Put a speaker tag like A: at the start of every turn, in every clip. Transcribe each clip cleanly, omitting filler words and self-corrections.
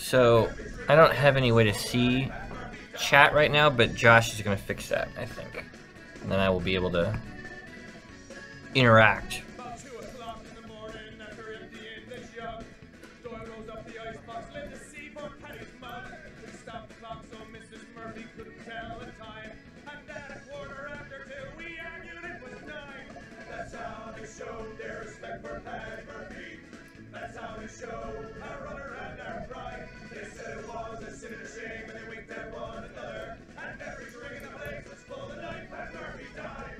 A: So I don't have any way to see chat right now, but Josh is going to fix that, I think. And then I will be able to interact.
B: sin and a shame, and they winked at one another. And every drink in the place was full of night, Pat Murphy died.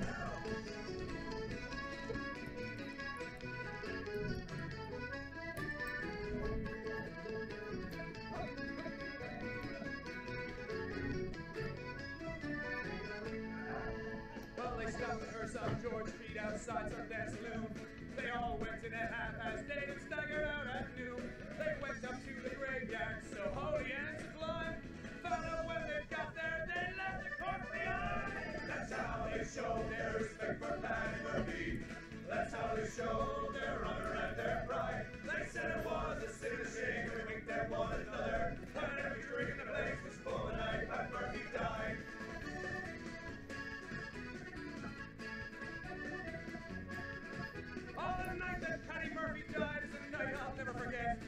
B: Well, they stopped the hearse on George Street outside some dance saloon. They all went in at half-past 8 and staggered out at noon. They went up to the graveyard, so holy and sublime. Found out when they got there, they left the corpse behind. That's how they showed their respect for Patty Murphy. That's how they showed their honor and their pride. They said it was a sin and a shame, and they winked at one another. And every drink in the place was full of night, Pat Murphy died. Oh, the night that Patty Murphy died is a night I'll never forget.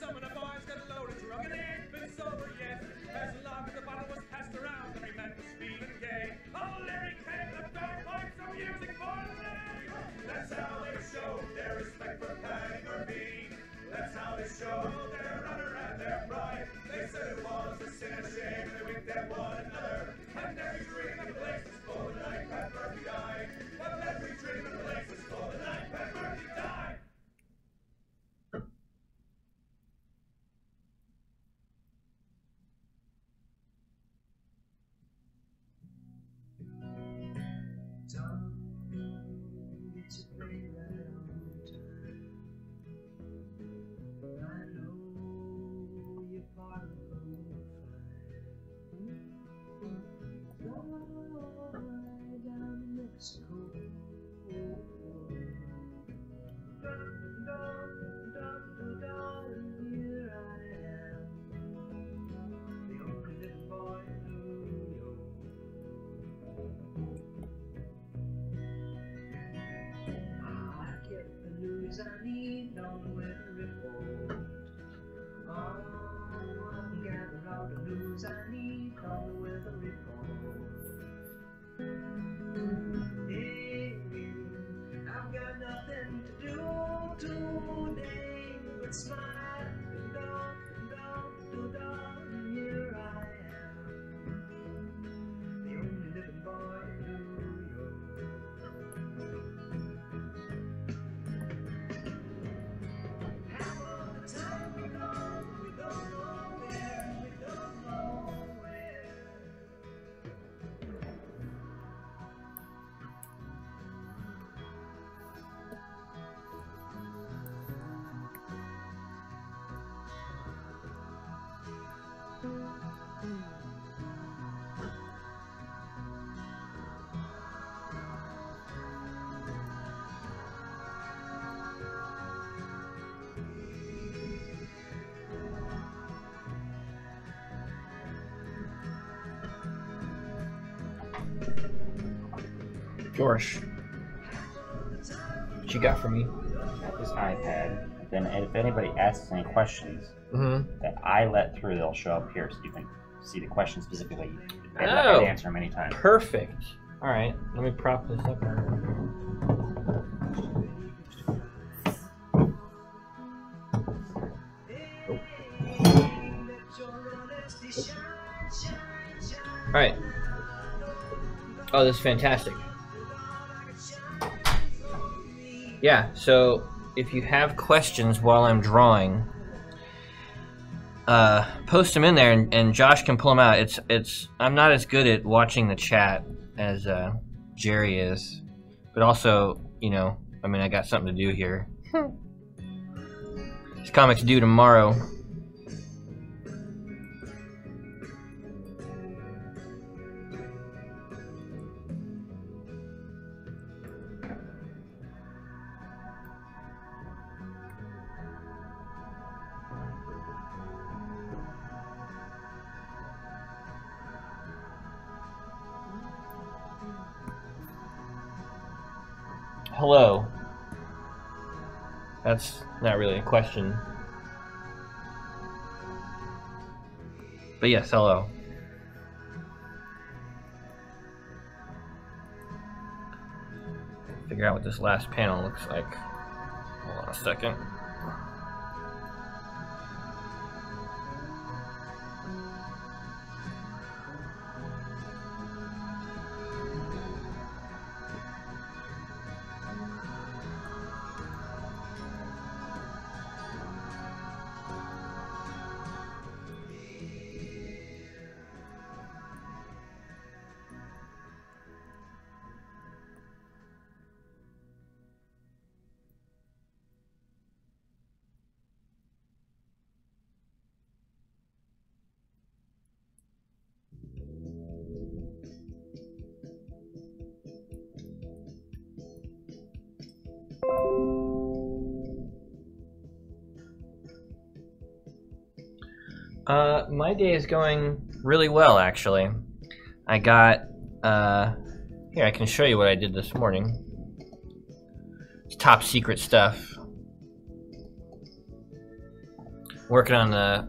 B: Some of the boys got loaded drunk and they ain't been sober yet. As long as the bottle was passed around, every man was feeling gay. Oh, Larry came the bagpipes, some music for the day. That's how they showed their respect for Patty Murphy. That's how they showed their honor and their pride. They said it was a sin and a shame, and they winked at one another. And every drink in the place was full of night, Pat Murphy died. Well, every drink in the place was full of night, Pat Murphy died.
C: It's a play right on time. I know you're far from fly down to Mexico. Here I am, the only little boy in New York. I get the news I need on the weather report. Oh, I can gather all the news I need on the weather report. Hey, I've got nothing to do today but smile and here I am, the only living boy in New York. Half of the time we don't know where, we don't know where.
A: George, what you got for me?
D: Got this iPad. Then if anybody asks any questions that I let through, they'll show up here so you can see the question specifically. And I can answer them anytime.
A: Perfect. All right, let me prop this up. All right. Oh, this is fantastic. Yeah, so if you have questions while I'm drawing, post them in there, and Josh can pull them out. I'm not as good at watching the chat as Jerry is, but also, you know, I mean, I got something to do here. This comic's due tomorrow. Hello. That's not really a question. But yes, hello. Figure out what this last panel looks like. Hold on a second. My day is going really well, actually. I got, here, I can show you what I did this morning. It's top secret stuff. Working on the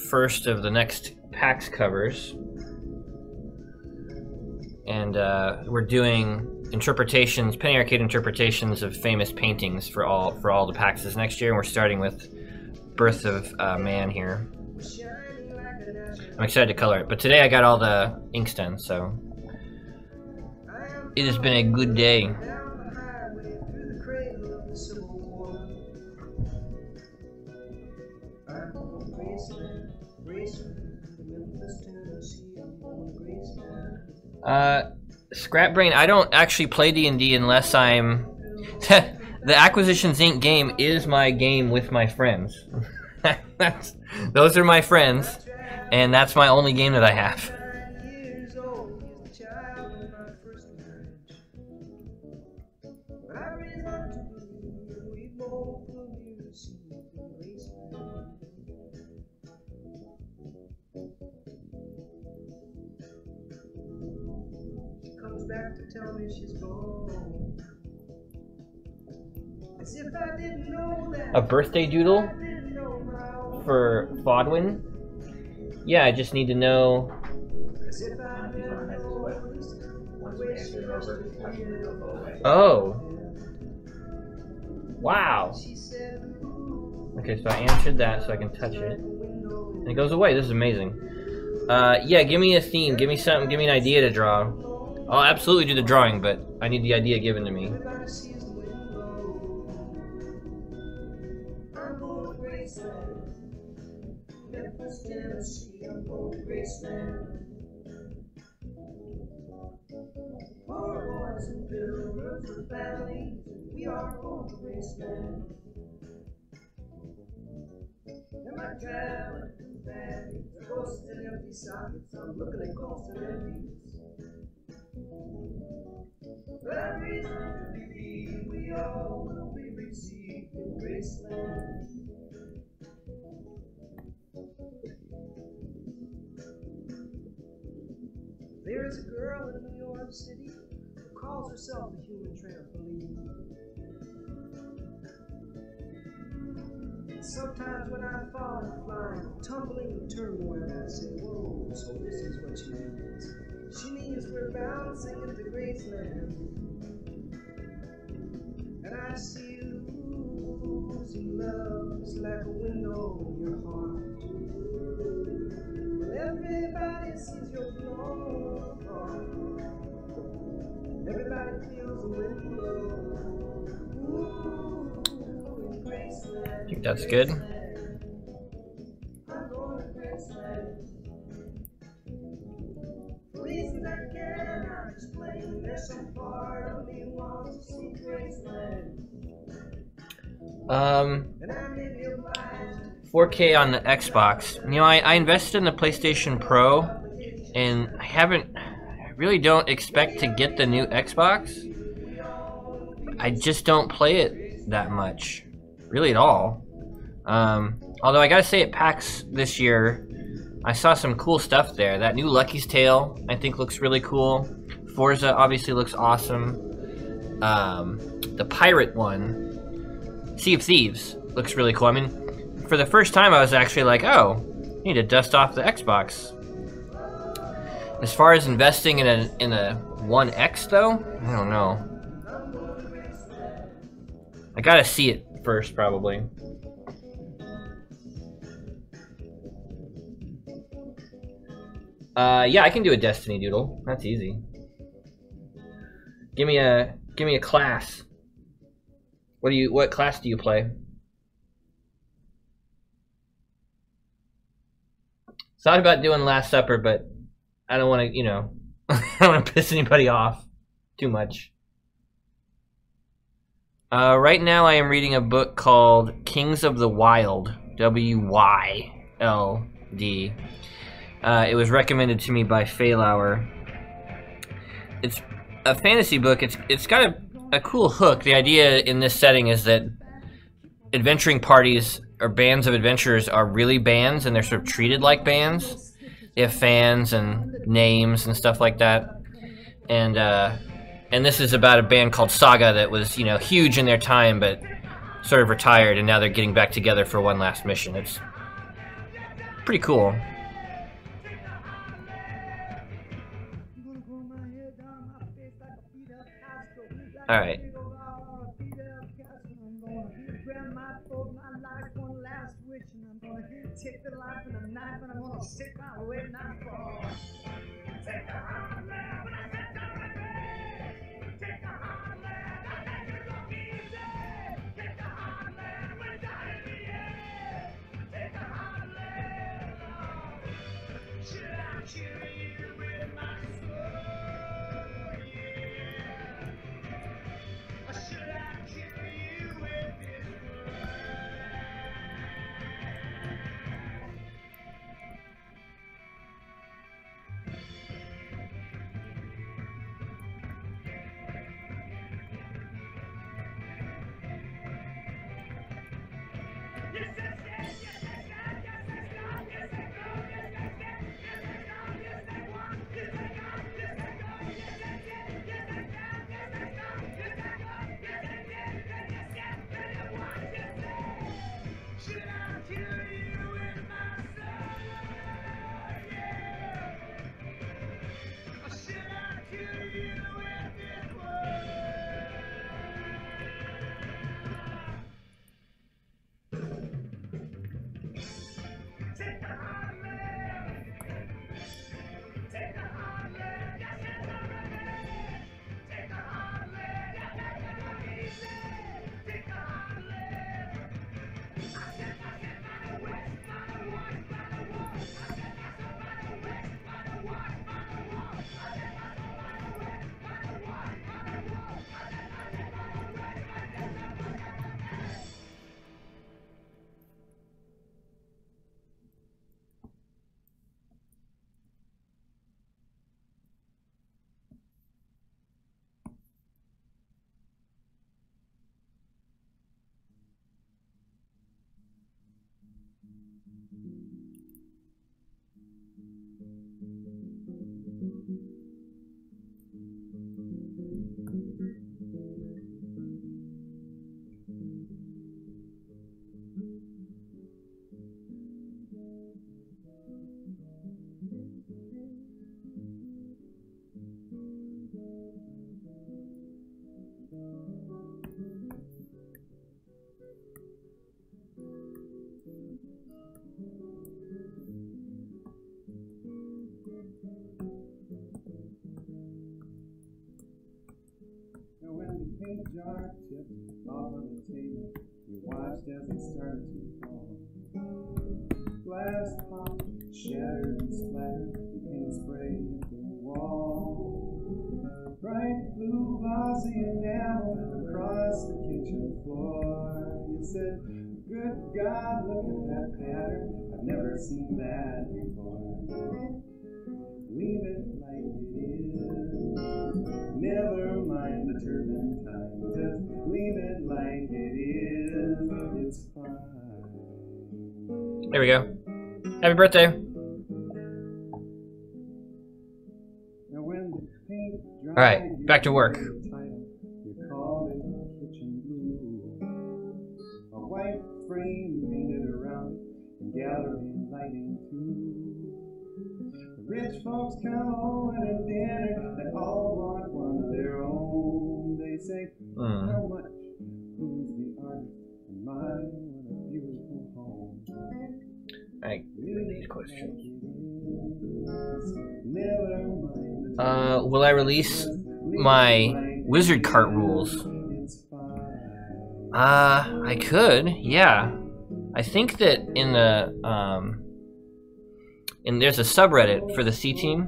A: first of the next PAX covers. And, we're doing interpretations, Penny Arcade interpretations of famous paintings for all the PAXs next year, and we're starting with Birth of Man here. I'm excited to color it, but today I got all the inks done, so it has been a good day. Scrap Brain, I don't actually play D&D unless I'm... The Acquisitions Inc. game is my game with my friends. Those are my friends, and that's my only game that I have.
C: Back to tell me she's gone. As if I didn't know that.
A: A birthday doodle for Fodwin? Yeah, I just need to know. Oh. Wow. Okay, so I answered that so I can touch it. And it goes away. This is amazing. Yeah, give me a theme. Give me something. Give me an idea to draw. I'll absolutely do the drawing, but I need the idea given to me.
C: That reason to believe we all will be received in Graceland. There is a girl in New York City who calls herself the human trampoline. Sometimes when I fall and flying, tumbling in turmoil, I say, whoa, so this is what she means. She means we're bouncing into Graceland. And I see you losing love is like a window in your heart. Well, everybody sees your blown apart. Everybody feels the wind blow. Ooh, Graceland.
A: I think that's good.
C: I'm going to Graceland. Reasons I cannot explain. There's some part of me wants to see Graceland.
A: 4K on the Xbox. You know, I invested in the PlayStation Pro, and I really don't expect to get the new Xbox. I just don't play it that much, really at all. Although I gotta say at PAX this year, I saw some cool stuff there. That new Lucky's Tale, I think, looks really cool. Forza obviously looks awesome. The pirate one, Sea of Thieves, looks really cool. I mean, for the first time I was actually like, oh, I need to dust off the Xbox. As far as investing in a One X though, I don't know. I gotta see it first, probably. Yeah, I can do a Destiny doodle. That's easy. Give me a class. What class do you play? Thought about doing Last Supper, but I don't want to, you know, I don't want to piss anybody off too much. Right now I am reading a book called Kings of the Wyld, W-Y-L-D. It was recommended to me by Faylauer. It's a fantasy book. It's got a cool hook. The idea in this setting is that adventuring parties or bands of adventurers are really bands, and they're sort of treated like bands. They have fans and names and stuff like that. And this is about a band called Saga that was, you know, huge in their time, but sort of retired, and now they're getting back together for one last mission. It's pretty cool. All right.
E: paint jar tipped off of the table. You watched as it started to fall. Glass popped, shattered and splattered, and paint sprayed into the wall. Bright blue glossy enamel across the kitchen floor. You said, good God, look at that pattern. I've never seen that before. Leave it like it is. Never mind the turpentine. Just leave it like it is. It's fine.
A: There we go. Happy birthday.
E: Now when the paint dried,
A: All right, back to work.
E: You called it kitchen blue. A white frame painted around and gallery lighting too. Rich folks come over to dinner, they all want one of their own. They say, how much? Who's the artist? And mine, what a beautiful home.
A: Alright, these questions.
E: Never mind.
A: Will I release my wizard cart rules? I could, yeah. I think that in the, and there's a subreddit for the C Team,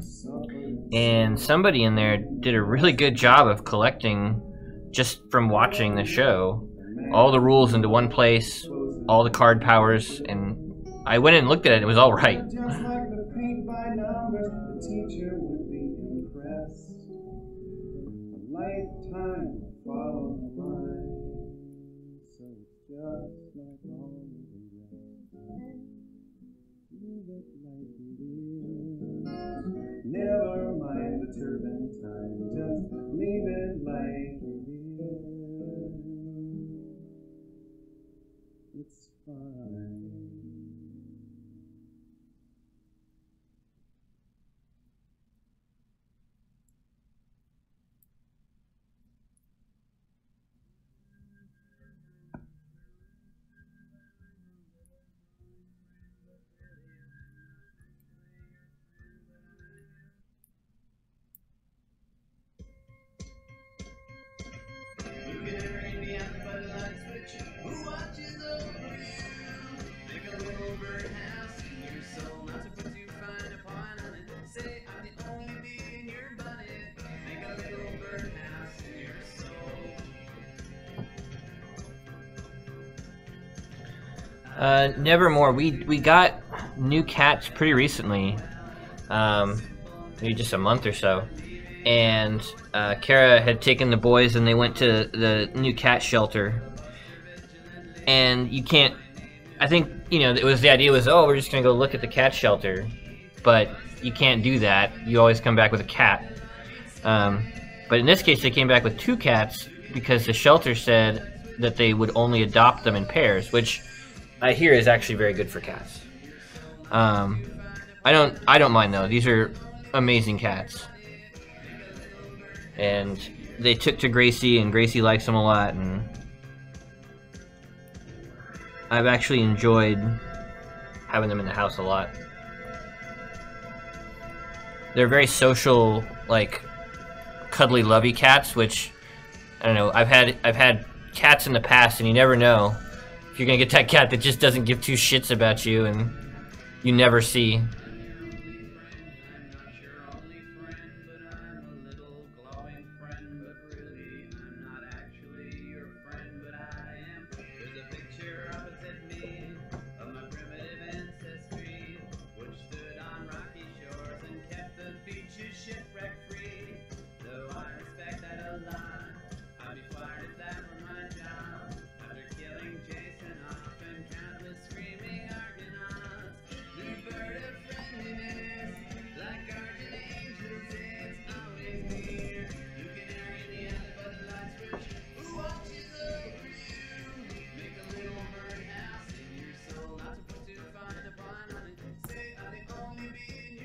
A: and somebody in there did a really good job of collecting, just from watching the show, all the rules into one place, all the card powers, and I went in and looked at it, and it was all right.
E: Just like the paint by numbers, the teacher would be impressed. A lifetime will follow the line, so it's just like all the rest.
A: Nevermore. We got new cats pretty recently, maybe just a month or so, and Kara had taken the boys and they went to the new cat shelter. And you can't. I think the idea was, oh, we're just gonna go look at the cat shelter, but you can't do that. You always come back with a cat. But in this case, they came back with 2 cats because the shelter said that they would only adopt them in pairs, which I hear is actually very good for cats. I don't mind though. These are amazing cats, and they took to Gracie, and Gracie likes them a lot, and I've actually enjoyed having them in the house a lot. They're very social, like cuddly, lovey cats, which I don't know. I've had cats in the past, and you never know if you're gonna get that cat that just doesn't give 2 shits about you, and you never see.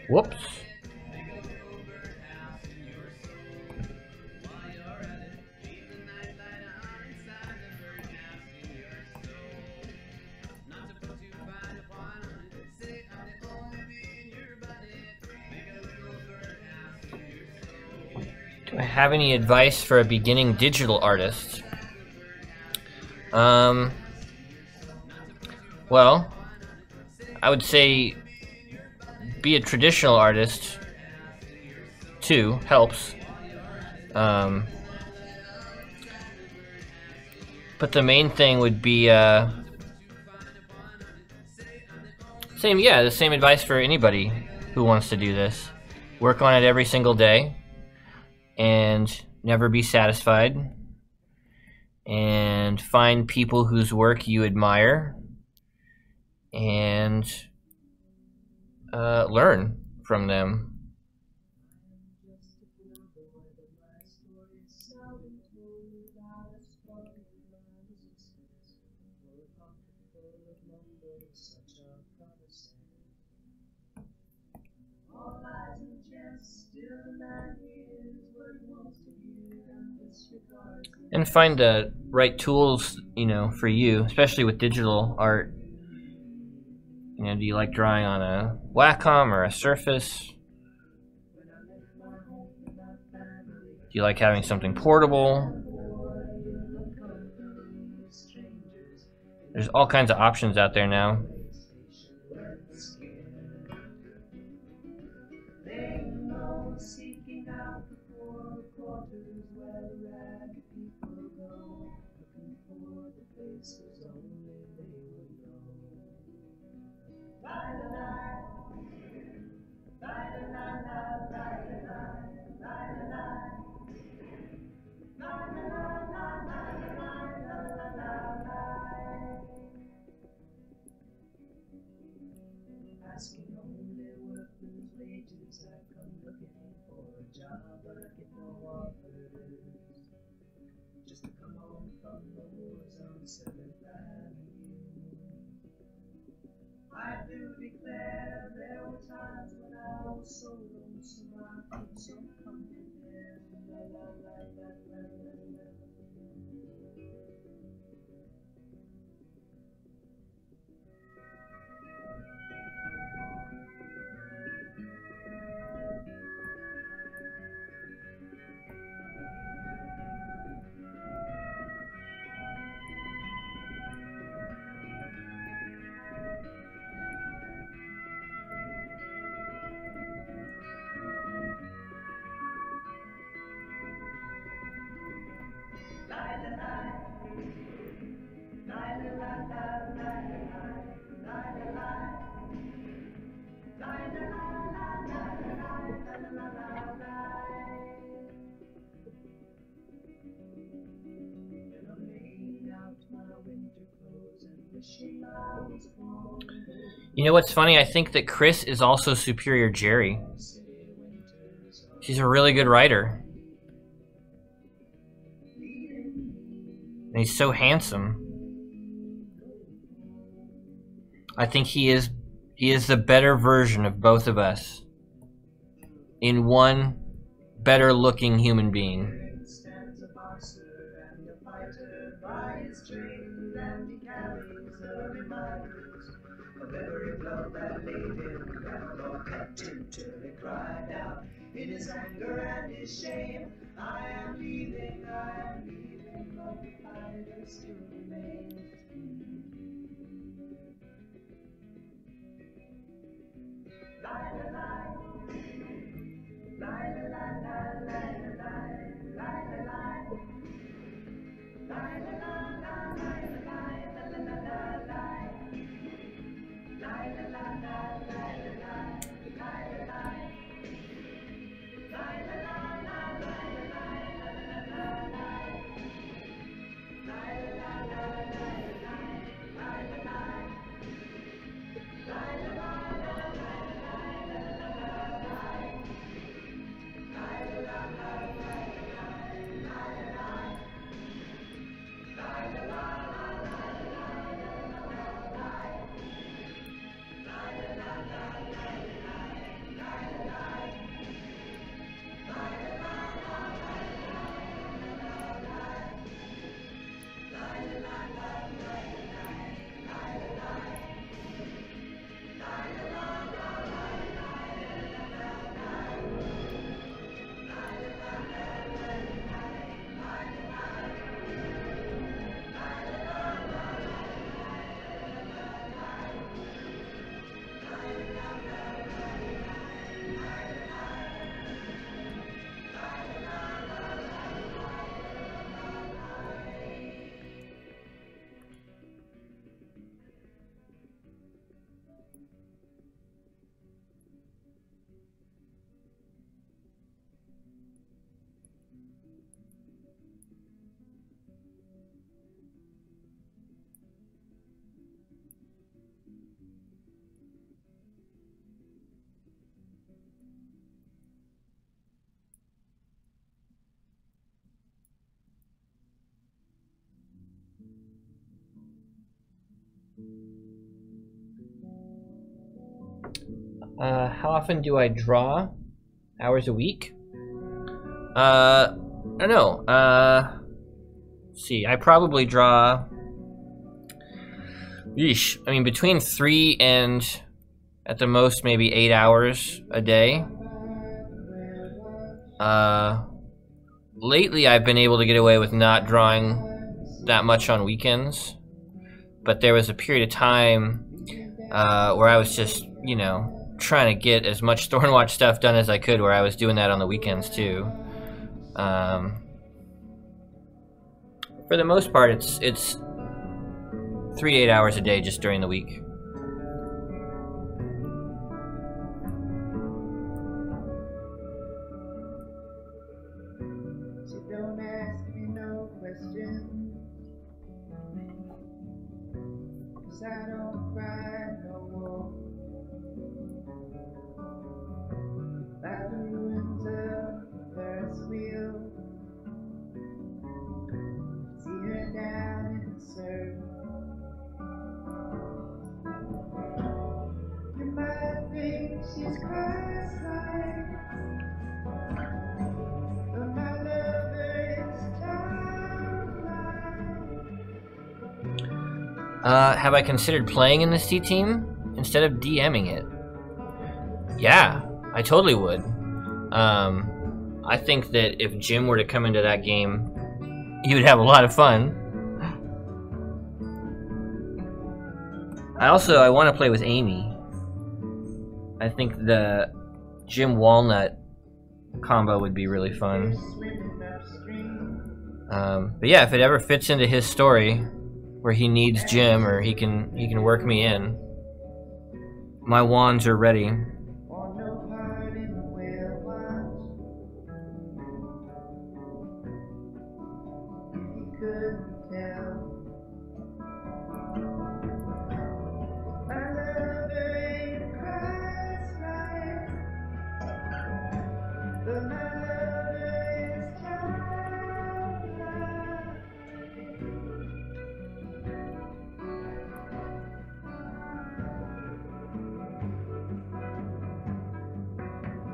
A: Whoops. Do I have any advice for a beginning digital artist? Well, I would say be a traditional artist too, helps. But the main thing would be the same advice for anybody who wants to do this. Work on it every single day and never be satisfied, and find people whose work you admire and learn from them. And find the right tools, for you, especially with digital art. Do you like drawing on a Wacom or a Surface? Do you like having something portable? There's all kinds of options out there now.
C: Asking only workers' wages, I come looking for a job, but I get no offers. Just to come home from the wars on 7th Avenue. I do declare there were times when I was so lonesome, I felt so comforted. La la la la la la la.
A: You know what's funny? I think that Chris is also Superior Jerry. She's a really good writer. And he's so handsome. I think he is the better version of both of us. In one better looking human being.
C: In his anger and his shame, I am leaving, but the fighter still remains. La la la, la la la la la la la la la, la la la la la la la
A: How often do I draw? Hours a week? I don't know. Let's see, I probably draw... Yeesh. I mean, between 3 and, at the most, maybe 8 hours a day. Lately, I've been able to get away with not drawing that much on weekends. But there was a period of time where I was just, you know, trying to get as much Thornwatch stuff done as I could, where I was doing that on the weekends too. For the most part, it's 3 to 8 hours a day just during the week.
C: So don't ask me no questions, 'cause I don't cry no more. Like the ruins of the Ferris wheel, see her down in the surf. You might think she's Christ-like, but my love is childlike.
A: Have I considered playing in the C team instead of DMing it? Yeah, I totally would. I think that if Jim were to come into that game, he would have a lot of fun. I want to play with Amy. I think the Jim Walnut combo would be really fun. But yeah, if it ever fits into his story, where he needs Jim, or he can work me in, my wands are ready.
C: Or no part in the whale wine.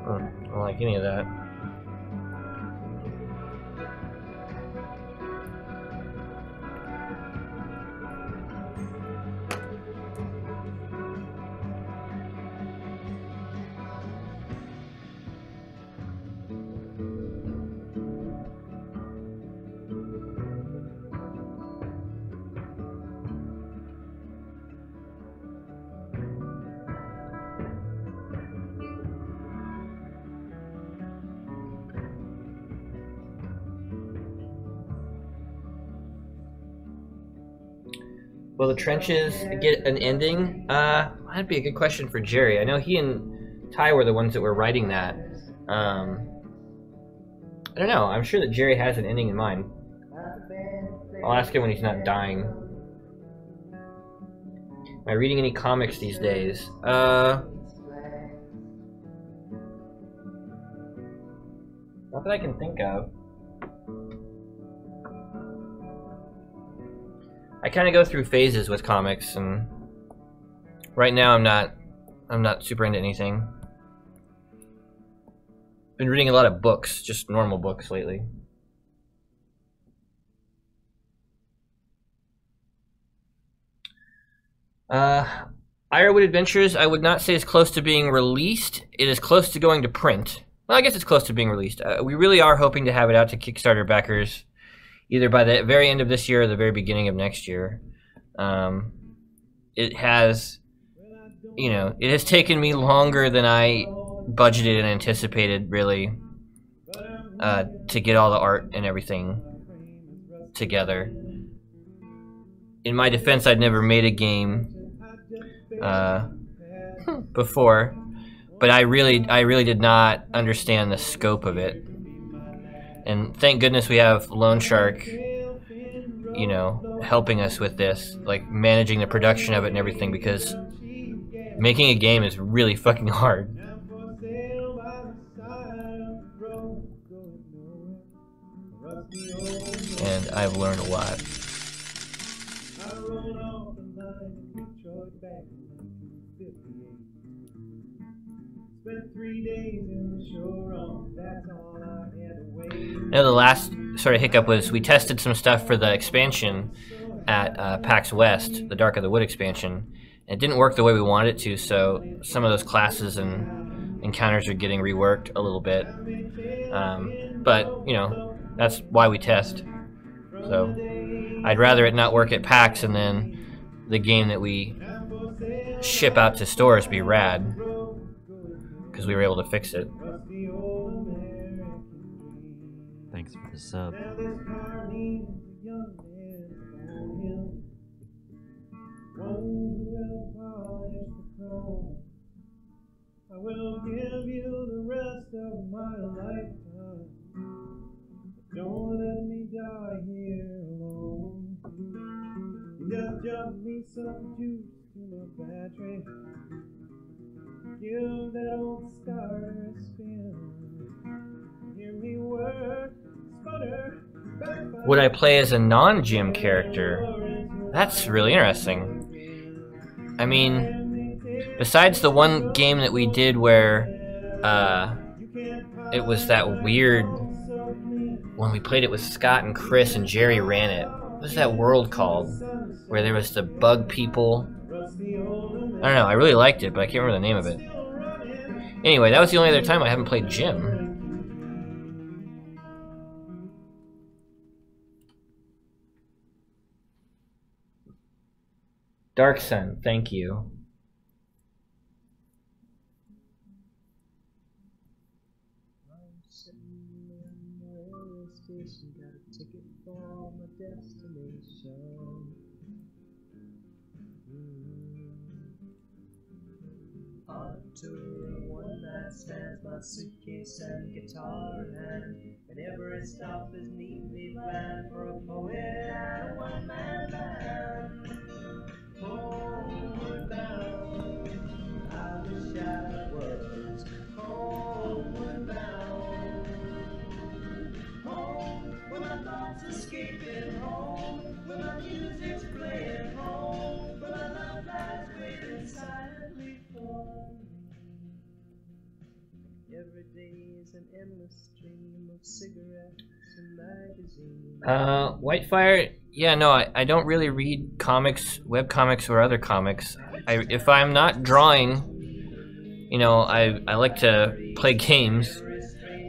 A: I don't like any of that. Will the trenches get an ending? That'd be a good question for Jerry. I know he and Ty were the ones that were writing that. I don't know. I'm sure that Jerry has an ending in mind. I'll ask him when he's not dying. Am I reading any comics these days? Not that I can think of. I kind of go through phases with comics, and right now I'm not super into anything. Been reading a lot of books, just normal books lately. Ironwood Adventures, I would not say is close to being released. It is close to going to print. Well, I guess it's close to being released. We really are hoping to have it out to Kickstarter backers either by the very end of this year or the very beginning of next year. It has, it has taken me longer than I budgeted and anticipated, really, to get all the art and everything together. In my defense, I'd never made a game before, but I really did not understand the scope of it. And thank goodness we have Lone Shark, helping us with this, like managing the production of it and everything, because making a game is really fucking hard. And I've learned a lot. Now the last sort of hiccup was we tested some stuff for the expansion at PAX West, the Dark of the Wood expansion. And it didn't work the way we wanted it to, so some of those classes and encounters are getting reworked a little bit. But, that's why we test. So I'd rather it not work at PAX and then the game that we ship out to stores be rad, because we were able to fix it.
F: Thanks for the sub.
E: I will give you the rest of my lifetime. Don't let me die here alone. Just jump me some juice to my battery. Give that old starter a spin. Hear me work, sputter, backfire.
A: Would I play as a non-gym character? That's really interesting. I mean, besides the one game that we did where it was that weird, when we played it with Scott and Chris and Jerry ran it. What was that world called? Where there was the bug people. I don't know, I really liked it, but I can't remember the name of it. Anyway, that was the only other time I haven't played Gym. Dark Sun, thank you.
C: To one night stands, my suitcase and guitar in hand, and every stop is neatly planned for a poet and a one-man band. Homeward bound, I wish I was homeward bound. Every day is an endless stream of cigarettes and magazines.
A: Whitefire, yeah, no, I don't really read comics, webcomics, or other comics. If I'm not drawing, you know, I like to play games.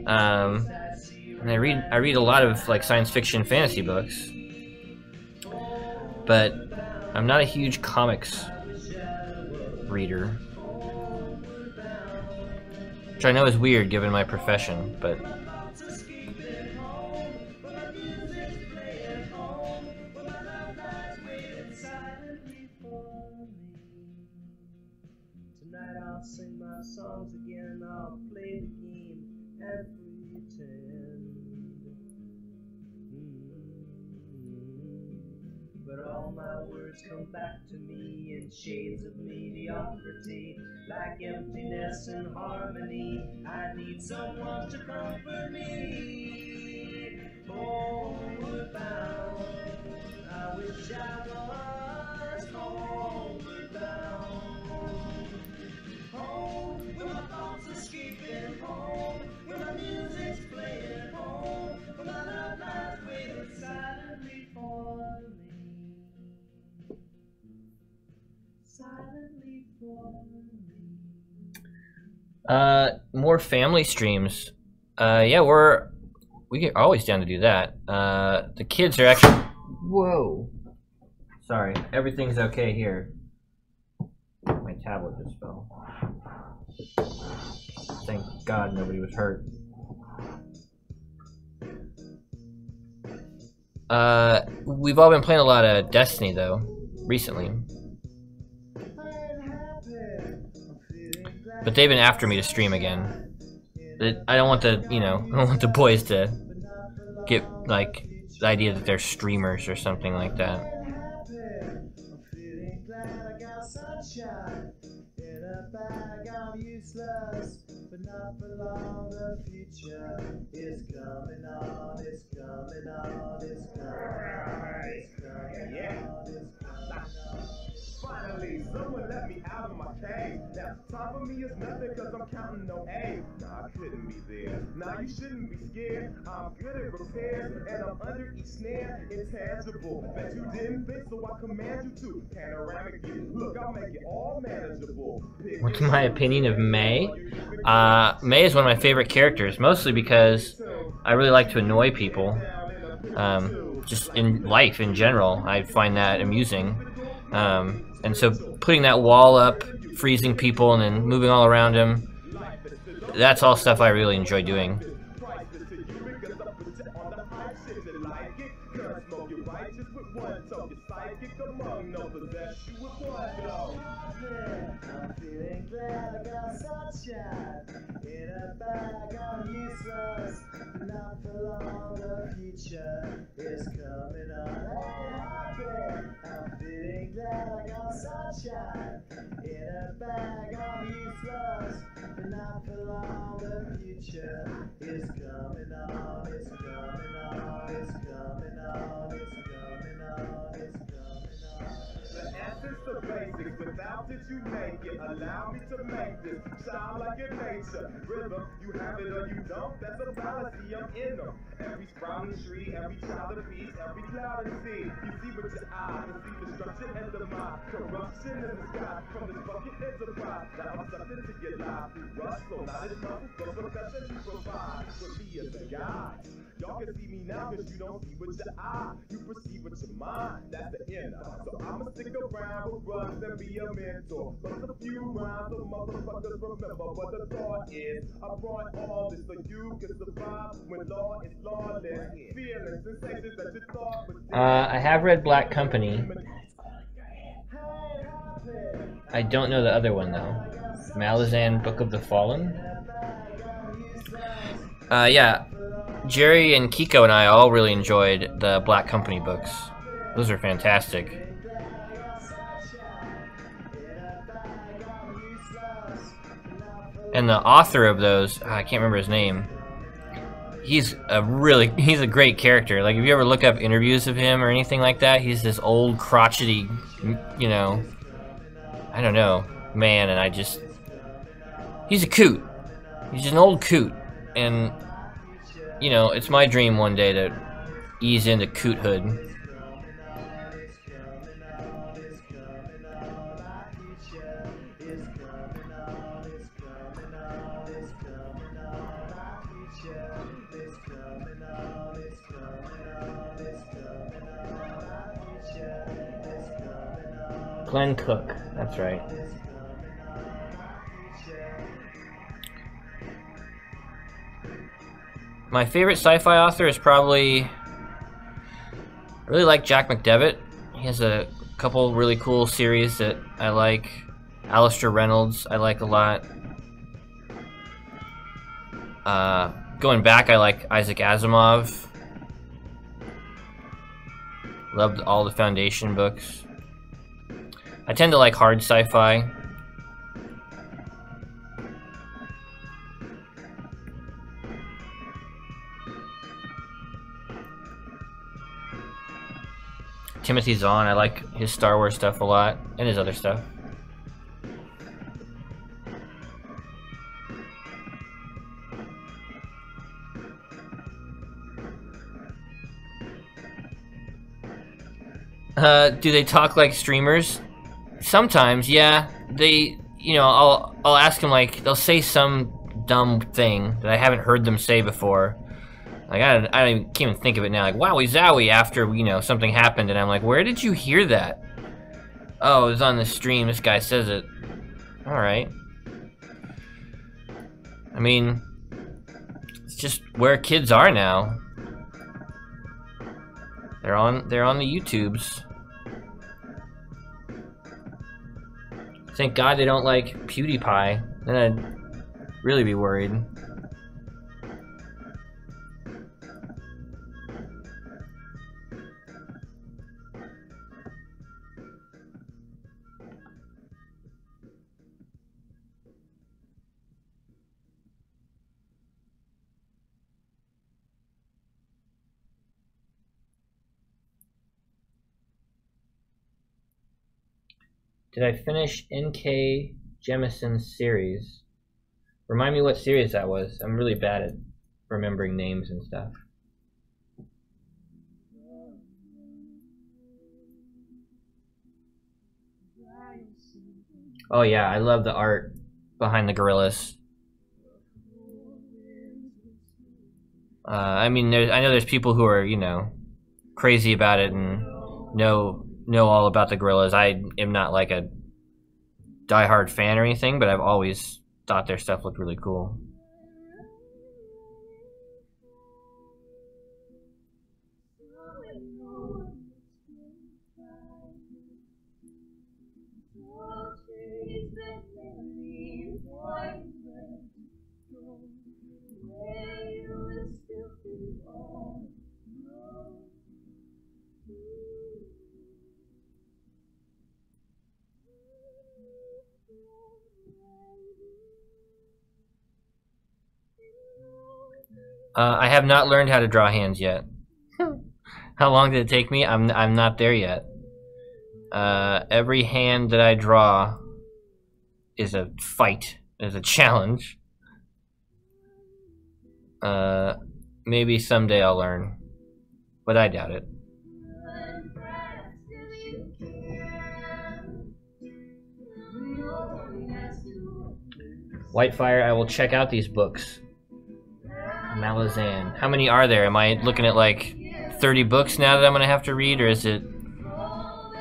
A: And I read a lot of like science fiction fantasy books. But I'm not a huge comics reader. Which I know is weird given my profession, but
C: Tonight I'll sing my songs again, I'll play the game and pretend. But all my words come back to me in shades of mediocrity, like emptiness and harmony. I need someone to comfort me. Homeward bound, I wish I was homeward bound. Home, where my thoughts escaping home, where my music's playing home, where my love lies waiting silently for me. Silently for me.
A: more family streams. Yeah, we get always down to do that. The kids are actually. Whoa. Sorry, everything's okay here. My tablet just fell. Thank God nobody was hurt. We've all been playing a lot of Destiny though, recently. But they've been after me to stream again. I don't want the, you know, I don't want the boys to get like the idea that they're streamers or something like that.
C: But not for long, the future is coming on, it's coming on, it's coming on, it's coming on, it's coming on.
B: Finally, someone let me out of my cage. Now, time for me is nothing cause I'm counting no A's. Nah, I couldn't be there. Nah, you shouldn't be scared. I'm good at repairs, and I'm under each snare. Intangible, that you didn't think, so I command you to. Panoramic view, look, I'll make it all manageable.
A: What's my opinion of May? May is one of my favorite characters, mostly because I really like to annoy people. Just in life in general, I find that amusing. And so putting that wall up, freezing people, and then moving all around him, that's all stuff I really enjoy doing.
C: Sunshine in a bag of useless, but not for long. The future is coming on, it's coming on, it's coming on, it's coming on, it's coming on.
B: The essence of basics, without it you make it. Allow me to make this sound like your nature. Rhythm, you have it or you don't, that's a fallacy, I'm in them. Every sprouting tree, every child of peace, every cloud and sea. You see with your eyes, you see destruction and demise. Corruption in the sky, from this bucket enterprise. Now I'm something to get live through rust, so not as muscle, so profession you provide. For me as a guide. Y'all can see me now cause you don't see with your eye. You perceive with your mind, that's the inner. So I'ma stick around with brothers and be a mentor. But a few rhymes so motherfuckers remember what the thought is. I brought all this so you can survive when law is lawless. Feelings, sensations that you thought was
A: I have read Black Company. I don't know the other one though. Malazan Book of the Fallen? Yeah. Jerry and Kiko and I all really enjoyed the Black Company books. Those are fantastic. And the author of those, I can't remember his name. He's a great character. Like if you ever look up interviews of him or anything like that, he's this old crotchety, you know, I don't know, man, and he's a coot. He's an old coot, and you know, it's my dream one day to ease into coothood. Glenn Cook, that's right. My favorite sci-fi author is probably... I really like Jack McDevitt. He has a couple really cool series that I like. Alistair Reynolds, I like a lot. Going back, I like Isaac Asimov. Loved all the Foundation books. I tend to like hard sci-fi. Timothy Zahn, I like his Star Wars stuff a lot, and his other stuff. Do they talk like streamers? Sometimes, yeah. They, you know, I'll ask them, like, they'll say some dumb thing that I haven't heard them say before. Like, can't even think of it now. Like, wowie zowie after, you know, something happened, and I'm like, where did you hear that? Oh, it was on the stream. This guy says it. Alright. I mean, it's just where kids are now. They're on the YouTubes. Thank God they don't like PewDiePie. Then I'd really be worried. Did I finish N.K. Jemison's series? Remind me what series that was. I'm really bad at remembering names and stuff. Oh yeah, I love the art behind the gorillas. I mean, I know there's people who are, you know, crazy about it and know all about the gorillas. I am not like a diehard fan or anything, but I've always thought their stuff looked really cool. I have not learned how to draw hands yet. How long did it take me? I'm not there yet. Every hand that I draw is a fight, is a challenge. Maybe someday I'll learn, but I doubt it. Whitefire, I will check out these books. Malazan. How many are there? Am I looking at like 30 books now that I'm going to have to read, or is it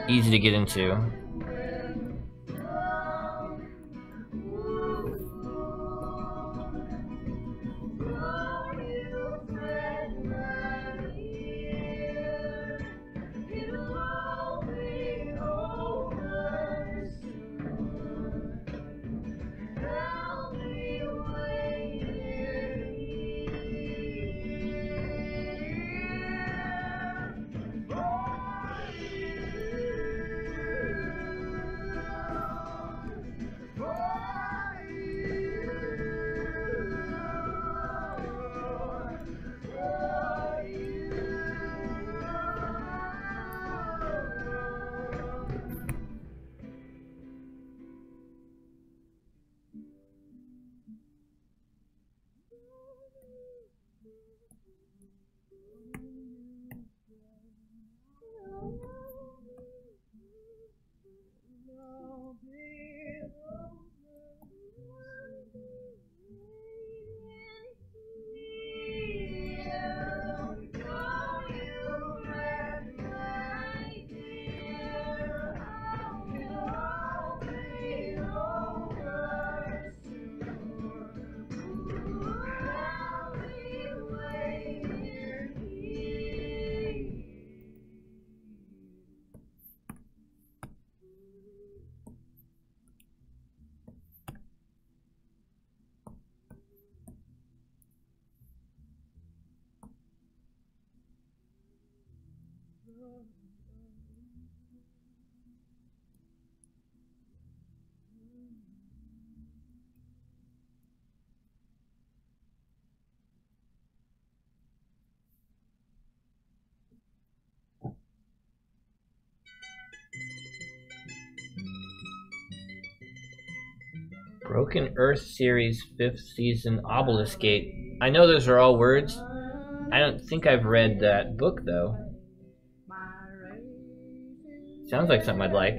A: easy to get into? Broken Earth series 5th season Obelisk Gate. I know those are all words. I don't think I've read that book though. Sounds like something I'd like.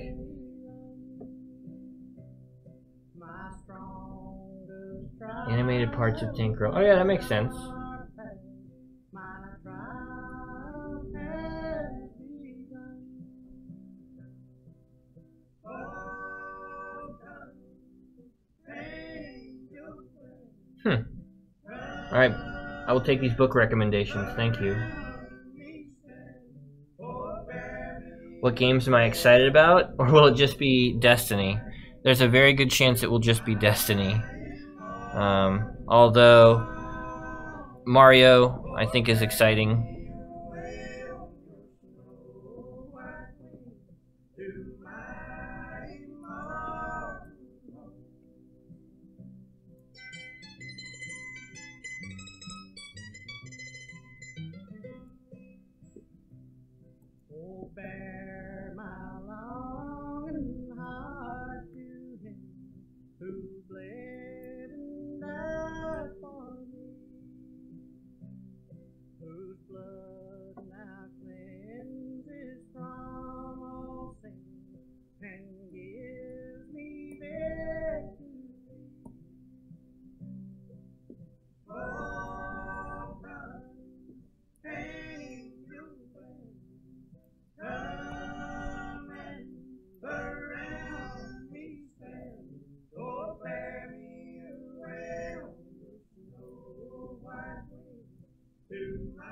A: Animated parts of Tank Girl. Oh yeah, that makes sense. Alright, I will take these book recommendations, thank you. What games am I excited about? Or will it just be Destiny? There's a very good chance it will just be Destiny. Although Mario, I think, is exciting.
C: Bear my longing heart to him who bled and died for me, whose blood now cleanses from all sin and gives me victory. Oh, brother, angel friend, come and around me stand, oh, bear me away on the snow white wing to my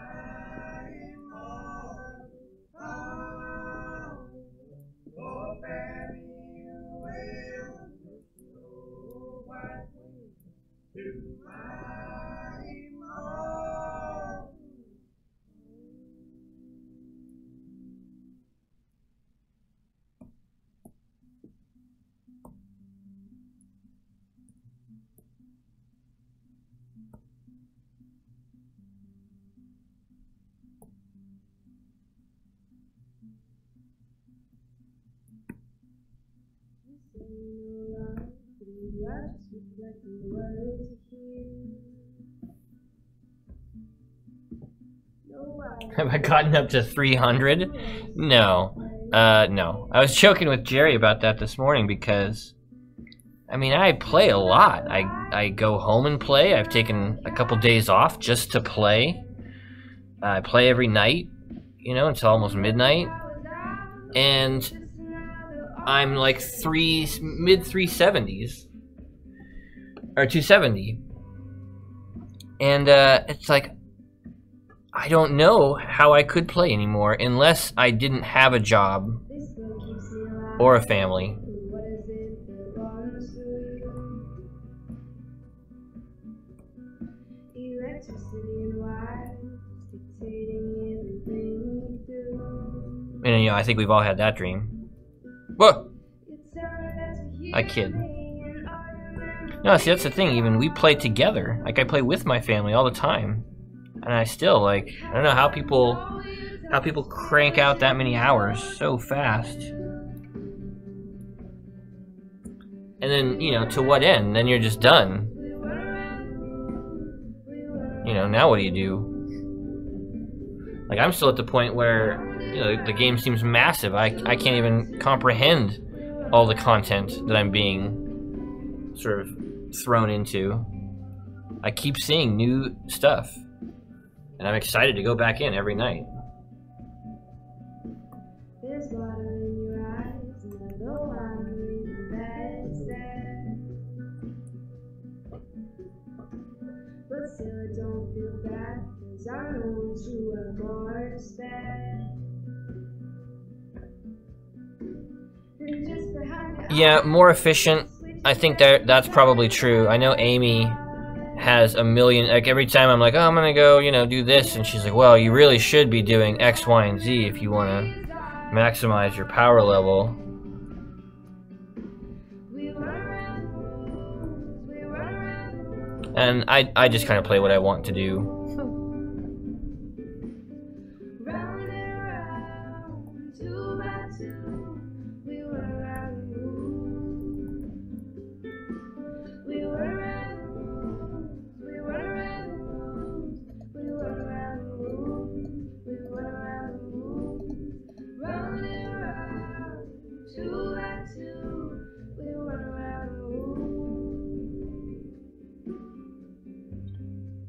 C: immortal home. Oh, bear me away on the snow white wing to my immortal.
A: Have I gotten up to 300? No. No. I was joking with Jerry about that this morning because, I mean, I play a lot. I go home and play. I've taken a couple days off just to play. I play every night, you know, until almost midnight. And I'm like mid 370s. Or 270. And it's like, I don't know how I could play anymore unless I didn't have a job or a family. And you know, I think we've all had that dream. Whoa! I kid. No, see, that's the thing. Even we play together. Like, I play with my family all the time. And I still, like, I don't know how people crank out that many hours so fast. And then, you know, to what end? Then you're just done. You know, now what do you do? Like, I'm still at the point where, you know, the game seems massive. I can't even comprehend all the content that I'm being sort of thrown into. I keep seeing new stuff, and I'm excited to go back in every night.
G: There's water in your eyes, and I know I'm really bad, sad. But still I don't feel bad, 'cause I know you are more sad. And just behind your
A: Yeah, more efficient. I think that's probably true. I know Amy has a million, like every time I'm like, oh, I'm gonna go, you know, do this, and she's like, well, you really should be doing X, Y, and Z if you want to maximize your power level. And I just kind of play what I want to do.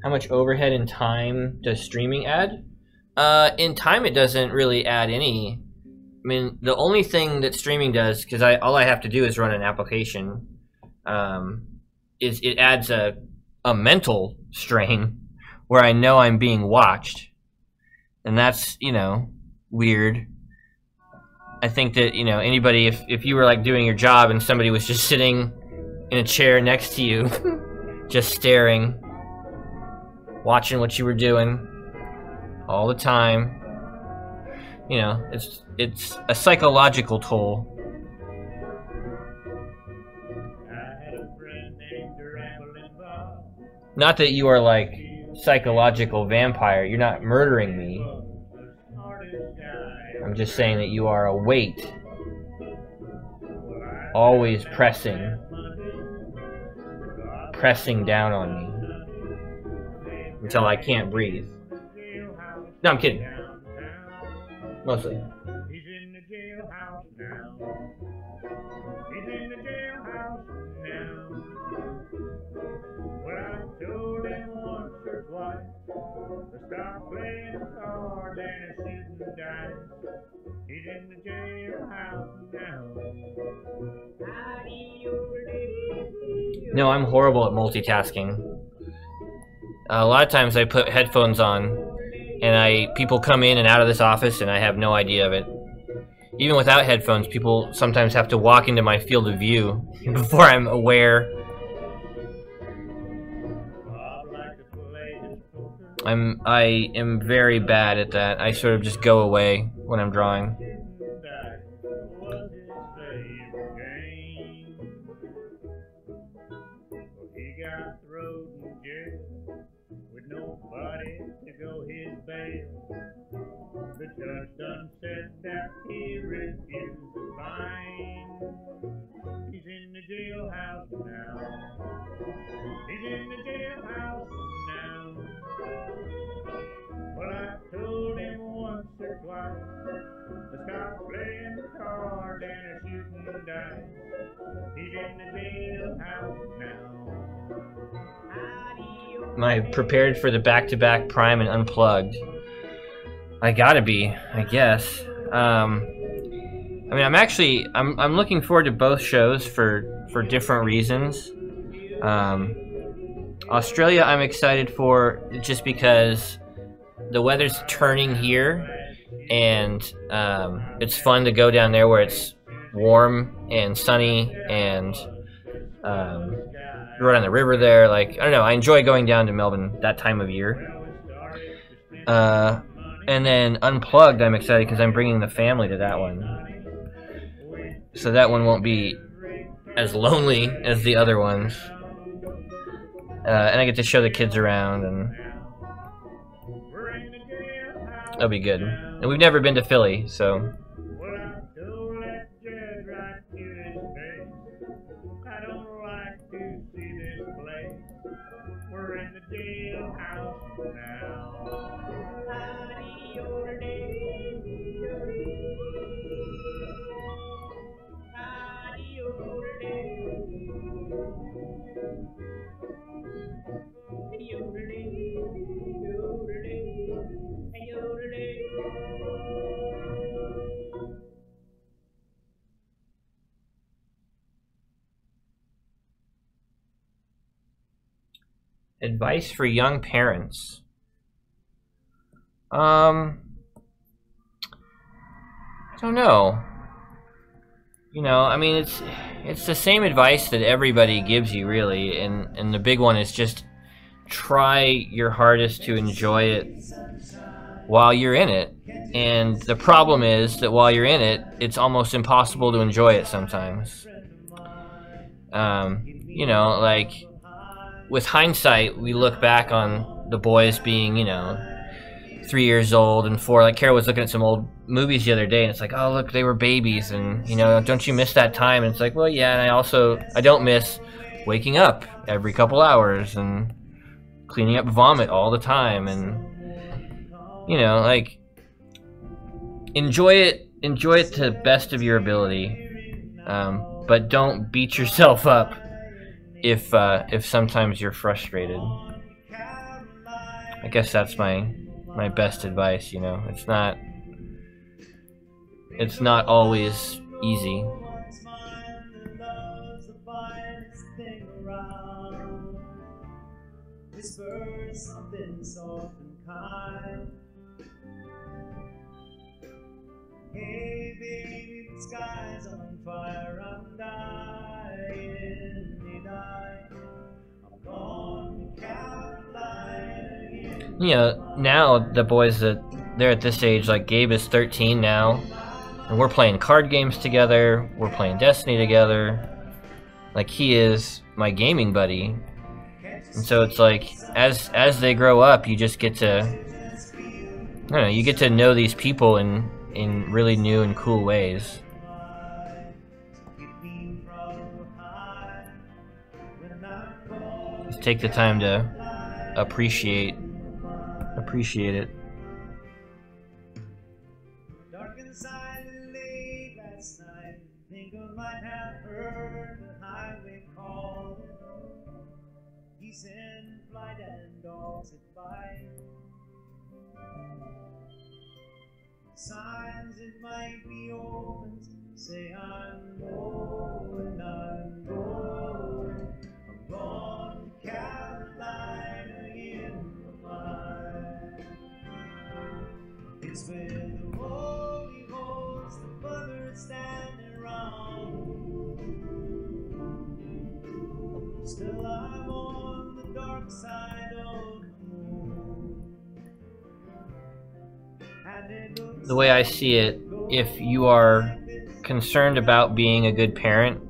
A: How much overhead and time does streaming add? In time, it doesn't really add any. I mean, the only thing that streaming does, because all I have to do is run an application, is it adds a mental strain where I know I'm being watched, and that's, you know, weird. I think that, you know, anybody, if you were like doing your job and somebody was just sitting in a chair next to you, just staring, watching what you were doing all the time, you know, it's a psychological toll. Not that you are like psychological vampire, you're not murdering me. I'm just saying that you are a weight, always pressing down on me until I can't breathe. No, I'm kidding. Mostly.
B: He's in the jailhouse now. He's in the jailhouse now. Well, I told him once or twice to stop playing cards and shooting dice. He's in the jailhouse now.
A: No, I'm horrible at multitasking. A lot of times I put headphones on and people come in and out of this office and I have no idea of it. Even without headphones, people sometimes have to walk into my field of view before I'm aware. I am very bad at that. I sort of just go away when I'm drawing.
B: He got thrown in jail with nobody to go his bail. The judge done said that he refused to find. He's in the jailhouse now. He's in the jailhouse now. Well, I told him once or twice to stop playing the card and shooting the dice. He's in the jailhouse now.
A: Am I prepared for the back-to-back Prime and Unplugged? I gotta be, I guess. I mean, I'm looking forward to both shows for different reasons. Australia I'm excited for just because the weather's turning here, and it's fun to go down there where it's warm and sunny and right on the river there. Like, I don't know, I enjoy going down to Melbourne that time of year. And then Unplugged, I'm excited because I'm bringing the family to that one. So that one won't be as lonely as the other ones. And I get to show the kids around, and that'll be good. And we've never been to Philly, so... Advice for young parents. I don't know. You know, I mean, it's the same advice that everybody gives you, really, and the big one is just try your hardest to enjoy it while you're in it. And the problem is that while you're in it, it's almost impossible to enjoy it sometimes. You know, like, with hindsight, we look back on the boys being, you know, 3 years old and 4. Like, Kara was looking at some old movies the other day, and it's like, oh, look, they were babies, and, you know, don't you miss that time? And it's like, well, yeah, and I don't miss waking up every couple hours and cleaning up vomit all the time, and, you know, like, enjoy it to the best of your ability, but don't beat yourself up if sometimes you're frustrated. I guess that's my best advice, you know. It's not always easy.
E: Hey baby, the sky's on fire, I'm dying, I'm gone to Carolina again.
A: You know, now the boys they're at this age, like Gabe is 13 now, and we're playing card games together, we're playing Destiny together. Like, he is my gaming buddy. And so it's like, as they grow up, you just get to, I don't know, you get to know these people in really new and cool ways. Just take the time to appreciate it.
E: Dark inside late last night, think I might have heard the highway call. Geese in flight and dogs at bite. Signs it might be omens, say I'm going, I'm going to Carolina in my mind. It's where the holy host, the mother standing round. Still I'm on the dark side of the moon.
A: The way I see it, if you are concerned about being a good parent,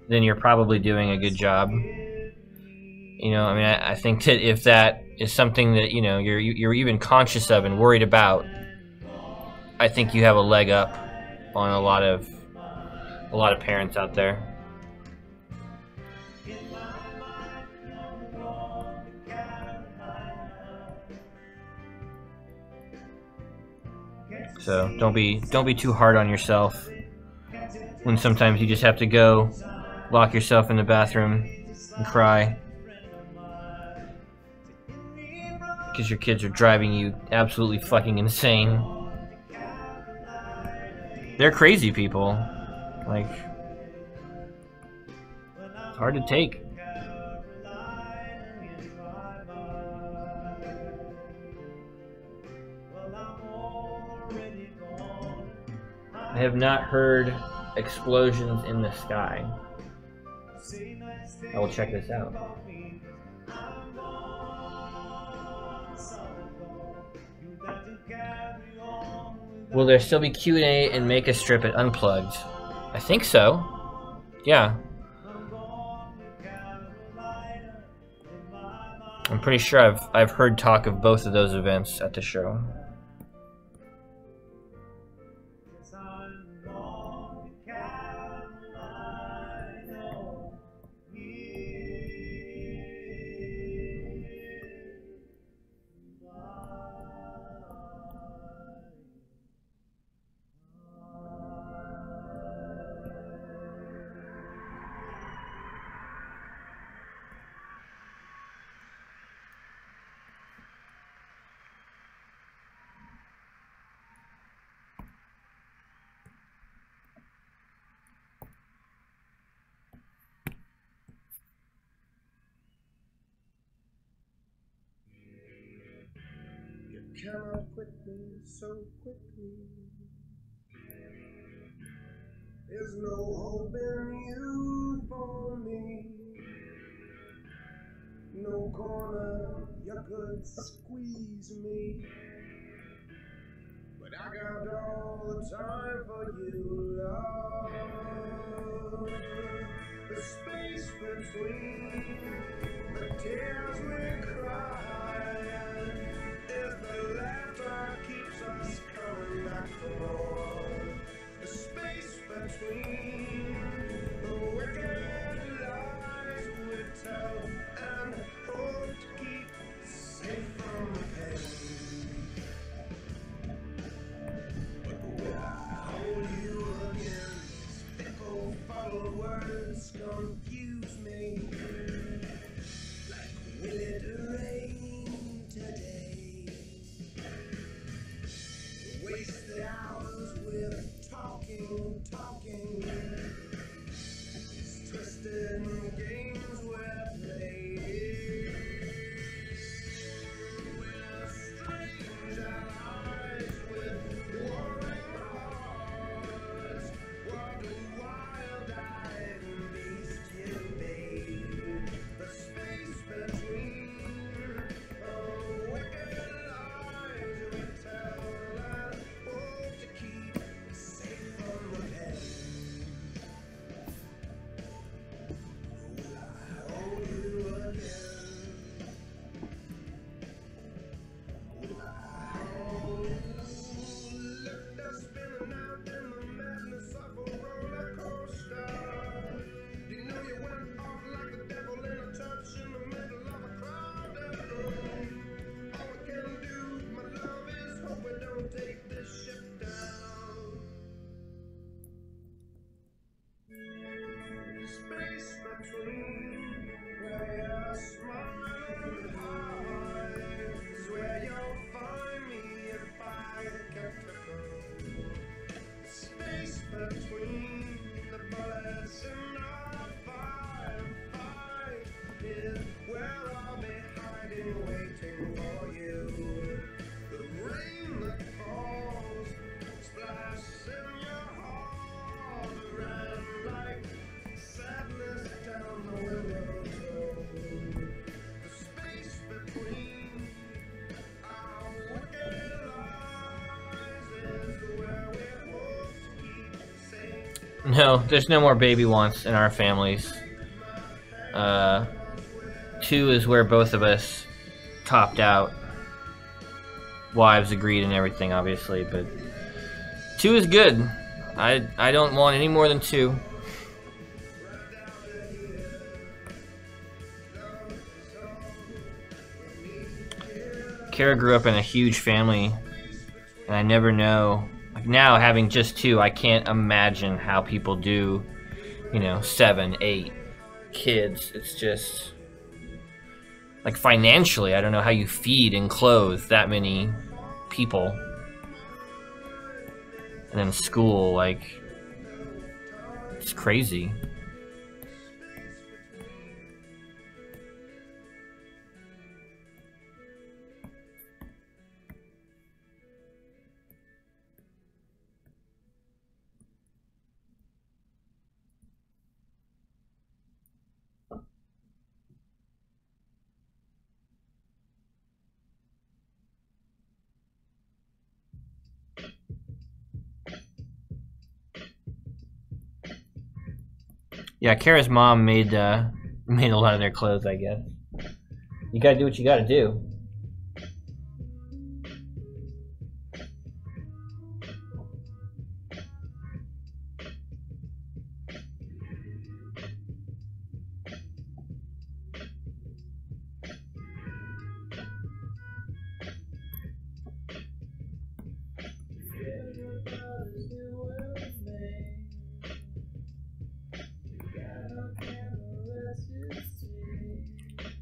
A: then you're probably doing a good job. You know, I mean, I think that if that is something that, you know, you're even conscious of and worried about, I think you have a leg up on a lot of parents out there. So don't be too hard on yourself when sometimes you just have to go lock yourself in the bathroom and cry because your kids are driving you absolutely fucking insane. They're crazy people. Like, it's hard to take. I have not heard explosions in the sky. I will check this out. Will there still be Q&A and make a strip at Unplugged? I think so. Yeah. I'm pretty sure I've heard talk of both of those events at the show.
E: cannot quit me so quickly. There's no hope in you for me. No corner you could squeeze me. But I got all the time for you, love. The space between the tears we cry is the laughter keeps us coming back for more. The space between the wicked lies we tell and hope to keep safe from the pain. But will I hold you again? Fickle, foul words confuse me. Like, will it rain today? Waste the hours with talking. These twisted games we're playing. We're strange allies with warring hearts. What a wild-eyed beast you made. The space between wicked lies we tell and hope to keep safe from the pain. Will I hold you again? Will I hold you? Left us spinning out in the madness of a roller coaster. You know you went off like the devil in a church in the middle of a crowded room. All we can do, my love, is hope we don't take this ship down. Space between where your smiling eyes, where you'll find me if I get to go. Space between the bullets in our firefight is where I'll be hiding, waiting for you. The rain that falls, splash in your heart, ran like sadness down the windowsill. The space between our wicked lies is where we hope to keep safe.
A: No, there's no more baby wants in our families. 2 is where both of us topped out. Wives agreed and everything, obviously, but 2 is good. I don't want any more than 2. Kara grew up in a huge family, and I never know. Like now, having just 2, I can't imagine how people do, 7, 8 kids. It's just like financially, I don't know how you feed and clothe that many people. And then school, like, it's crazy. Yeah, Kara's mom made a lot of their clothes, I guess. You gotta do what you gotta do.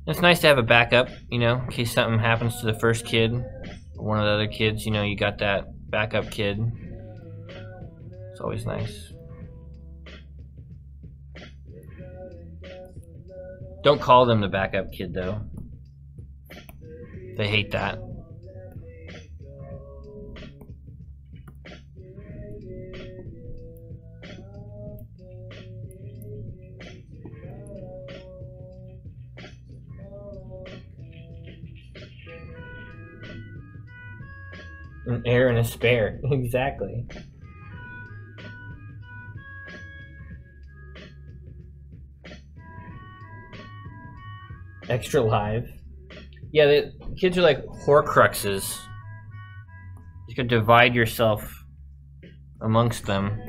A: It's nice to have a backup, in case something happens to the first kid or one of the other kids, you got that backup kid. It's always nice. Don't call them the backup kid, though. They hate that. An heir and a spare. Exactly. Extra live. Yeah, the kids are like Horcruxes. You could divide yourself amongst them.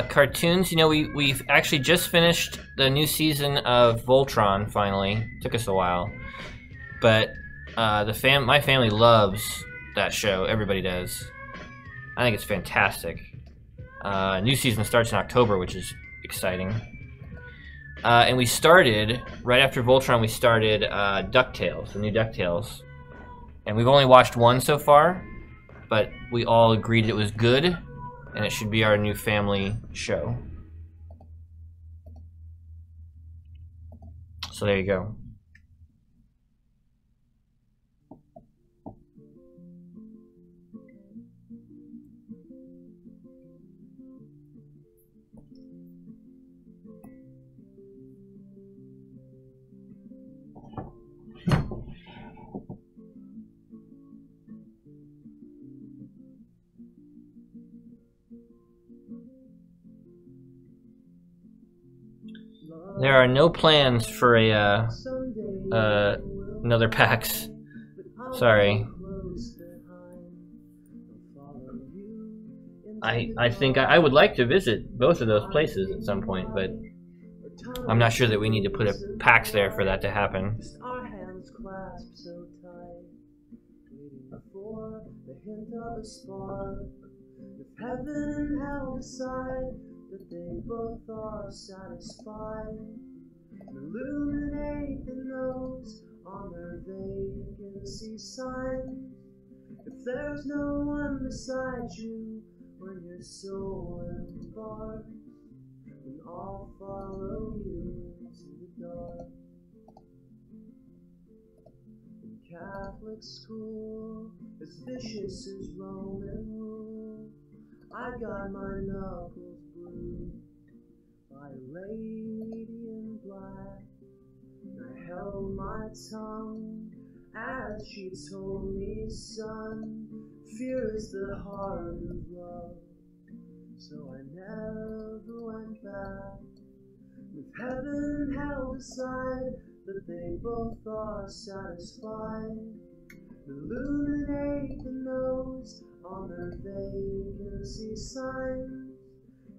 A: Cartoons, you know, we've actually just finished the new season of Voltron, finally. Took us a while. But my family loves that show. Everybody does. I think it's fantastic. New season starts in October, which is exciting. And we started, right after Voltron, we started DuckTales, the new DuckTales. And we've only watched one so far, but we all agreed it was good. And it should be our new family show. So there you go. There are no plans for a another PAX. Sorry. I think I would like to visit both of those places at some point, but I'm not sure that we need to put a PAX there for that to happen.
C: Our hands clasped so tight, waiting for the hint of a spark. If heaven and hell decide that they both are satisfied, illuminate the nose on their vacancy sign. If there's no one beside you when your soul embarks, then I'll follow you into the dark. In Catholic school, as vicious as Roman rule, I got my knuckles bruised by a lady in black, and I held my tongue as she told me, son, fear is the heart of love. So I never went back. If heaven and hell decide that they both are satisfied, illuminate the nose on their vacancy signs.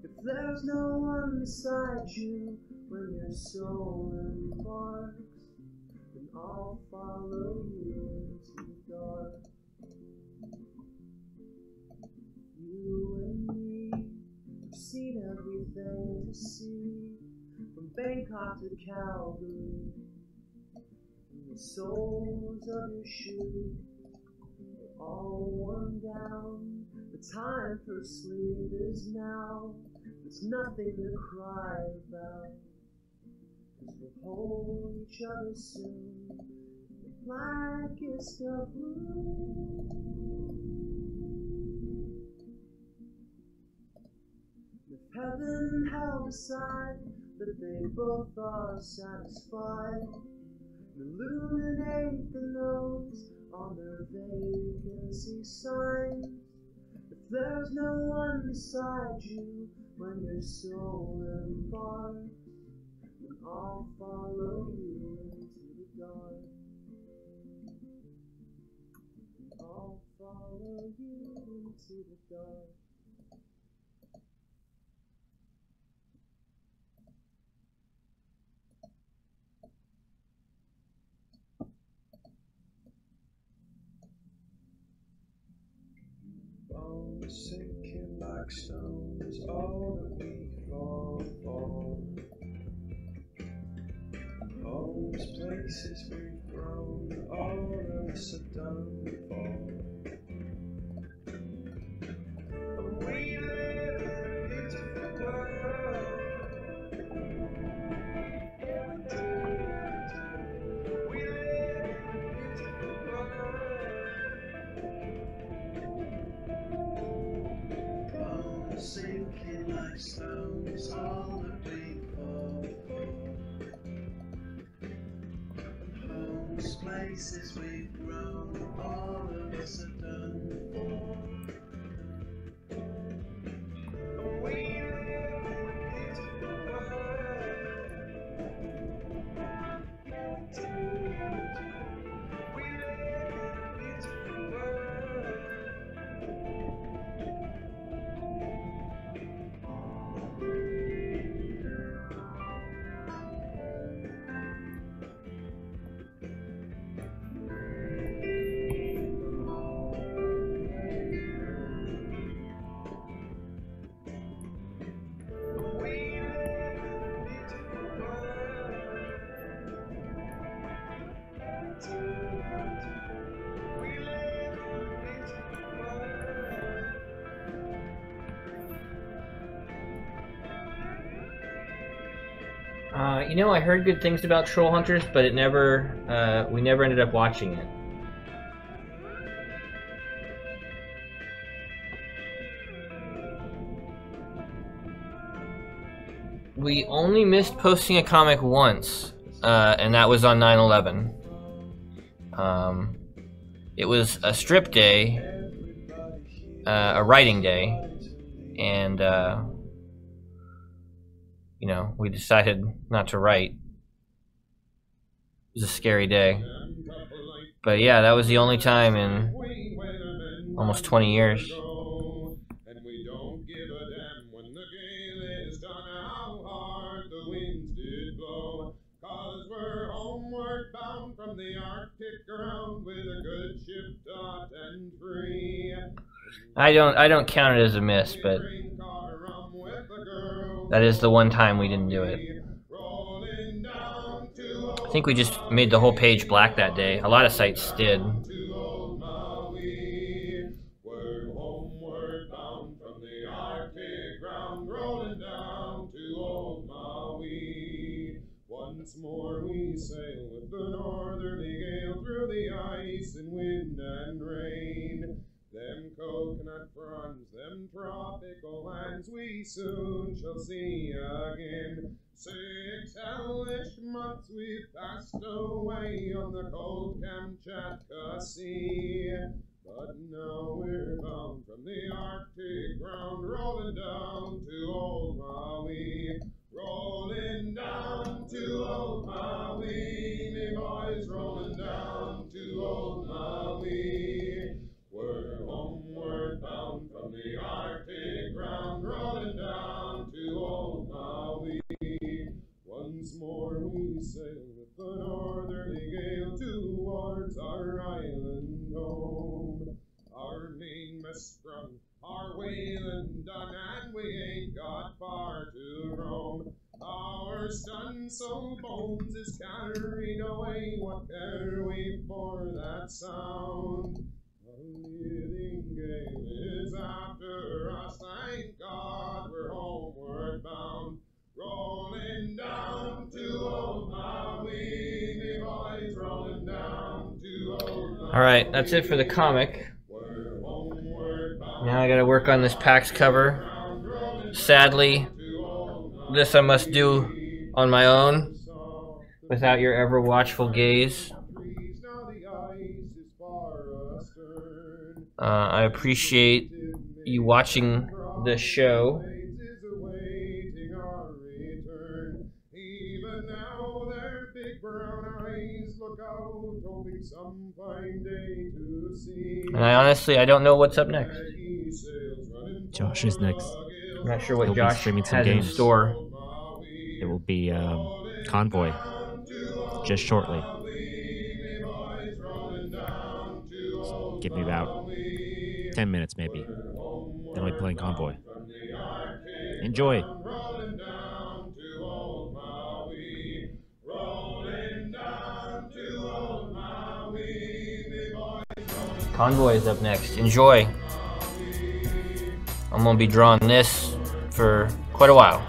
C: If there's no one beside you when your soul embarks, then I'll follow you into the dark. You and me, we've seen everything to see, from Bangkok to Calgary. And the soles of your shoes are all worn down. The time for sleep is now. There's nothing to cry about, 'cause we'll hold each other soon, the blackest of blue. If heaven and hell decide that they both are satisfied, illuminate the nose on their vacancy signs. If there's no one beside you when your soul embarks, then I'll follow you into the dark.
E: follow you into the dark. Bones sinking like stones, all that we fall. Homes, places we've grown, all of us are done for. We live in a beautiful world. Yeah, we do. We live in a beautiful world. Bones sinking like stones, all that we fall for. Homes, places we've grown, all of us are done for. We live in a beautiful world. Yeah, we do. We live in a beautiful world.
A: You know, I heard good things about Troll Hunters, but it never, we never ended up watching it. We only missed posting a comic once, and that was on 9/11. It was a strip day, a writing day, and you know, we decided not to write. It was a scary day. But yeah, that was the only time in almost 20 years.
B: And we don't give a damn when the gale is done, how hard the winds did blow. 'Cause we're homeward bound from the Arctic ground with a good ship taut and free.
A: I don't count it as a miss, but that is the one time we didn't do it. I think we just made the whole page black that day. A lot of sites did.
B: We're homeward bound from the Arctic ground, rolling down to old Maui. Once more we sail with the northerly gale through the ice and wind and rain. Them coconut fronds, them tropical lands we soon shall see again. 6 hellish months we've passed away on the cold Kamchatka Sea. But now we're bound from the Arctic ground, rolling down to old Maui. Rolling down to old Maui, me boys, rolling down to old Maui. We're homeward bound from the Arctic ground, rolling down to old Maui. Once more we sail with the northerly gale towards our island home. Our mainmast sprung, our whaling done, and we ain't got far to roam. Our stunned so bones is carried away, what care we for that sound? The living gale is after us, thank God we're homeward bound. Rolling down to old Maui, me boys, rolling down to old Maui.
A: Alright, that's it for the comic. Now I gotta work on this PAX cover. Sadly, this I must do on my own, without your ever watchful gaze. I appreciate you watching this show.
B: Even now their big brown eyes look out over
E: hoping some fine day to see.
A: And I don't know what's up next.
F: Josh is next.
A: I'm not sure what
F: He'll be
A: Josh
F: streaming some
A: has in
F: games.
A: store.
F: It will be Convoy just shortly. Give me about 10 minutes, maybe. Then we'll be playing Convoy. Enjoy.
A: Convoy is up next. Enjoy. I'm gonna be drawing this for quite a while.